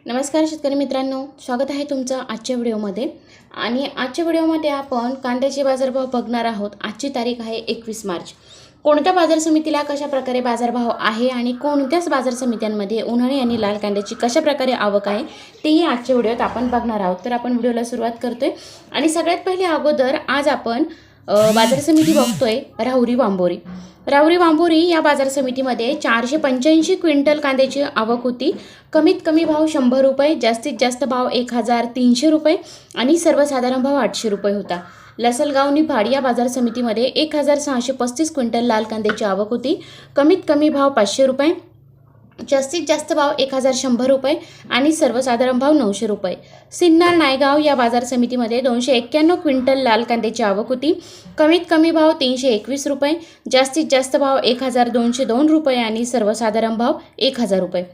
नमस्कार शेतकरी मित्रांनो, स्वागत आहे तुमचं आजच्या व्हिडिओमध्ये। आणि आजच्या व्हिडिओमध्ये आपण कांद्याचे बाजारभाव बघणार आहोत। आजची तारीख आहे 21 मार्च। कोणत्या बाजार समितीला कशा प्रकारे बाजारभाव आहे आणि कोणत्याच बाजार समित्यांमध्ये उन्हाळी आणि लाल कांद्याची कशा प्रकारे आवक आहे तेही आजच्या व्हिडिओत आपण बघणार आहोत। तर आपण व्हिडिओला सुरुवात करतोय आणि सगळ्यात पहिले अगोदर आज आपण बाजार समिती बघतोय राहुरी वांबोरी। राहुरी वांबोरी या बाजार समितीमध्ये 485 क्विंटल कांद्याची आवक होती। कमीत कमी भाव 100 रुपये, जास्तीत जास्त भाव 1300 रुपये आणि सर्वसाधारण भाव 800 रुपये होता। लसलगाव निफाड या बाजार समितीमध्ये 1635 क्विंटल लाल कांद्याची आवक होती। कमीत कमी भाव 500 रुपये, जास्तीत जास्त भाव 1100 रुपये आणि सर्वसाधारण भाव 900 रुपये। सिन्नर नायगाव या बाजार समितीमध्ये 291 क्विंटल लाल कांद्याची आवक होती। कमीत कमी भाव 321 रुपये, जास्तीत जास्त भाव 1202 रुपये आणि सर्वसाधारण भाव 1000 रुपये।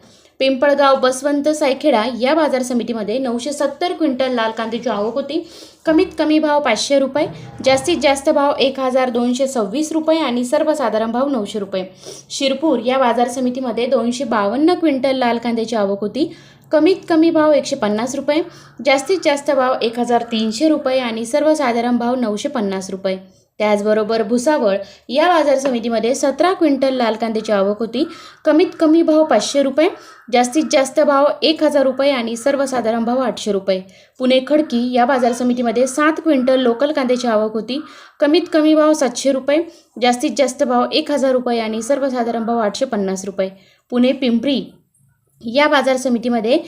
पिंपळगाव बसवंत सायखेडा या बाजार समितीमध्ये 970 क्विंटल लाल कांद्याची आवक होती। कमीत कमी भाव 500 रुपये, जास्तीत जास्त भाव 1226 रुपये आणि सर्वसाधारण भाव 900 रुपये। शिरपूर या बाजार समितीमध्ये 252 क्विंटल लाल कांद्याची आवक होती। कमीत कमी भाव 150 रुपये, जास्तीत जास्त भाव 1300 रुपये आणि सर्वसाधारण भाव 950 रुपये। त्याचबरोबर भुसावळ या बाजार समितीमध्ये 17 क्विंटल लाल कांद्याची आवक होती। कमीत कमी भाव 500 रुपये, जास्तीत जास्त भाव 1000 रुपये आणि सर्वसाधारण भाव 800 रुपये। पुणे खडकी या बाजार समितीमध्ये 7 क्विंटल लोकल कांद्याची आवक होती। कमीत कमी भाव 700 रुपये, जास्तीत जास्त भाव 1000 रुपये आणि सर्वसाधारण भाव 850 रुपये। पुणे पिंपरी या बाजार समितीमध्ये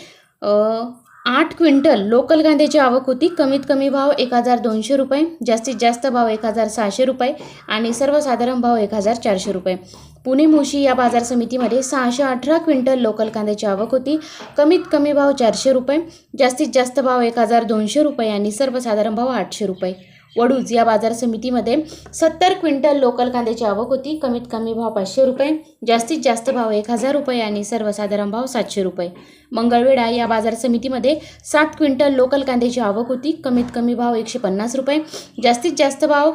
8 क्विंटल लोकल कांद्याची आवक होती। कमीत कमी भाव 1200 रुपये, जास्तीत जास्त भाव 1600 रुपये आणि सर्वसाधारण भाव 1400 रुपये। पुणे मोशी या बाजार समितीमध्ये 618 क्विंटल लोकल कांद्याची आवक होती। कमीत कमी भाव 400 रुपये, जास्तीत जास्त भाव 1200 रुपये आणि सर्वसाधारण भाव 800 रुपये। वडूज या बाजार समितीमध्ये 70 क्विंटल लोकल कांद्याची आवक होती। कमीत कमी भाव 500 रुपये, जास्तीत जास्त भाव 1000 रुपये आणि सर्वसाधारण भाव 700 रुपये। मंगळवेढा या बाजार समितीमध्ये 7 क्विंटल लोकल कांद्याची आवक होती। कमीत कमी भाव 150 रुपये, जास्तीत जास्त भाव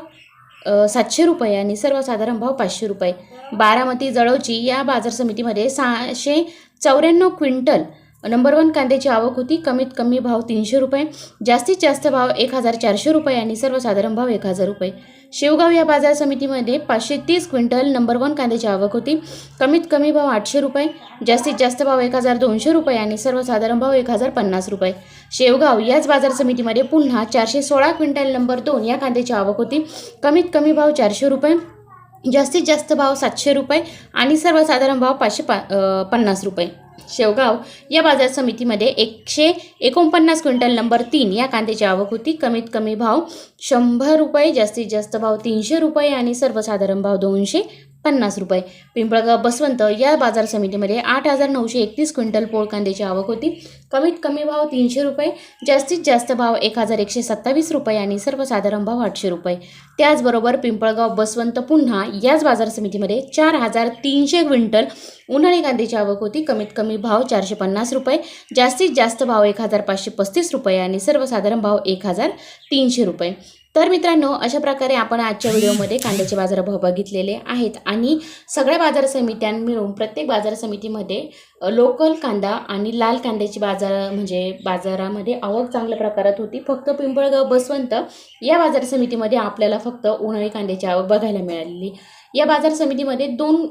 700 रुपये आणि सर्वसाधारण भाव 500 रुपये। बारामती जळोची या बाजार समितीमध्ये 694 क्विंटल नंबर 1 कांद्याची आवक होती। कमीत कमी भाव 300 रुपये, जास्तीत जास्त भाव 1400 रुपये आणि सर्वसाधारण भाव 1000 रुपये। शेवगाव या बाजार समितीमध्ये 530 क्विंटल नंबर 1 कांद्याची आवक होती। कमीत कमी भाव 800 रुपये, जास्तीत जास्त भाव 1200 रुपये आणि सर्वसाधारण भाव 1050 रुपये। शेवगाव याच बाजार समितीमध्ये पुन्हा 416 क्विंटल नंबर 2 या कांद्याची आवक होती। कमीत कमी भाव 400 रुपये, जास्तीत जास्त भाव 700 रुपये आणि सर्वसाधारण भाव 550 रुपये। शेवगाव या बाजार समितीमध्ये 149 क्विंटल नंबर 3 या कांद्याची आवक होती। कमीत कमी भाव 100 रुपये, जास्तीत जास्त भाव 300 रुपये आणि सर्वसाधारण भाव 250 रुपये। पिंपळगाव बसवंत या बाजार समितीमध्ये 8931 क्विंटल पोळ कांद्याची आवक होती। कमीत कमी भाव 300 रुपये, जास्तीत जास्त भाव 1127 रुपये आणि सर्वसाधारण भाव 800 रुपये। त्याचबरोबर पिंपळगाव बसवंत पुन्हा याच बाजार समितीमध्ये 4300 क्विंटल उन्हाळी कांद्याची आवक होती। कमीत कमी भाव 450 रुपये, जास्तीत जास्त भाव 1535 रुपये आणि सर्वसाधारण भाव 1300 रुपये। तर मित्रांनो, अशा प्रकारे आपण आजच्या व्हिडिओमध्ये कांद्याचे बाजारभाव बघितलेले आहेत आणि सगळ्या बाजार समित्यां मिळून प्रत्येक बाजार समितीमध्ये लोकल कांदा आणि लाल कांद्याची बाजारामध्ये आवक चांगल्या प्रकारात होती। फक्त पिंपळगाव बसवंत या बाजार समितीमध्ये आपल्याला फक्त उन्हाळी कांद्याची आवक बघायला मिळालेली। या बाजार समितीमध्ये 2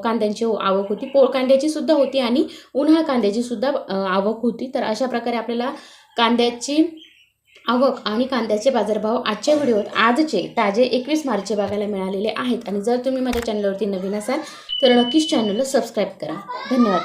कांद्यांची आवक होती, पोळ कांद्याची सुद्धा होती आणि उन्हाळ कांद्याची सुद्धा आवक होती। तर अशा प्रकारे आपल्याला कांद्याची आवक आणि कांद्याचे बाजारभाव आजच्या व्हिडिओत आजचे ताजे 21 मार्चचे बघायला मिळालेले आहेत। आणि जर तुम्ही माझ्या चॅनलवरती नवीन असाल तर नक्कीच चॅनलला सबस्क्राईब करा। धन्यवाद।